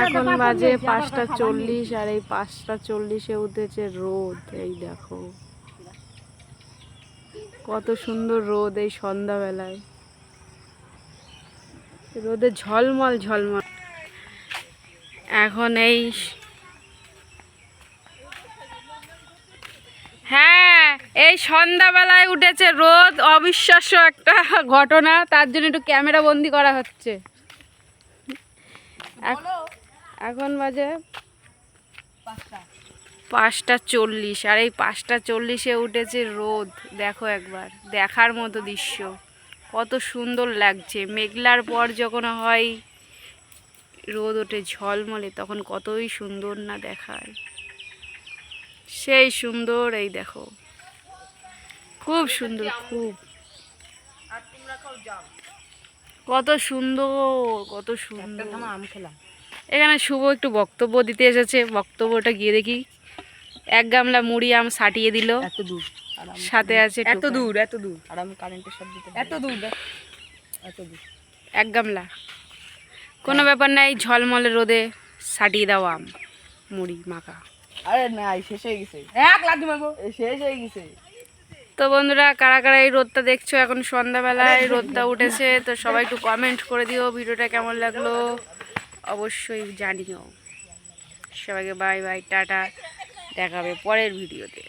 এখন বাজে 5:40 আর এই 5:40-এ উঠেছে রোদ। এই দেখো কত সুন্দর রোদ এই সন্ধ্যাবেলায়, রোদে ঝলমল ঝলমল। এখন হ্যাঁ এই সন্ধ্যাবেলায় উঠেছে রোদ, অবিশ্বাস্য একটা ঘটনা, তার জন্য একটু ক্যামেরা বন্দি করা হচ্ছে। এখন বাজে 5:40 আর এই 5:40-এ উঠেছে রোদ। দেখো একবার, দেখার মতো দৃশ্য, কত সুন্দর লাগছে। মেঘলার পর যখন হয় রোদ ওঠে ঝলমলে, তখন কতই সুন্দর না দেখায়, সেই সুন্দর। এই দেখো খুব সুন্দর, খুব কত সুন্দর, কত সুন্দর। এখানে শুভ একটু বক্তব্য দিতে এসেছে, বক্তব্যটা গিয়ে দেখি। 1 গামলা মুড়ি আম সাটিয়ে দিল, সাথে আছে এত দূর আর আমি কারেন্টের শব্দ এত দূর 1 গামলা। কোনো ব্যাপার নাই, ঝলমলে রোদে সাটিয়ে দাও আম মুড়ি মাখা। আরে না শেষ হয়ে গেছে, এক লাঠি মারবো, শেষ হয়ে গেছে। তো বন্ধুরা, কারা কারা এই রোদটা দেখছো, এখন সন্ধ্যাবেলায় রোদটা উঠেছে, তো সবাই একটু কমেন্ট করে দিও ভিডিওটা কেমন লাগলো, অবশ্যই জানিও। সবাইকে বাই বাই, টাটা, দেখা হবে পরের ভিডিওতে।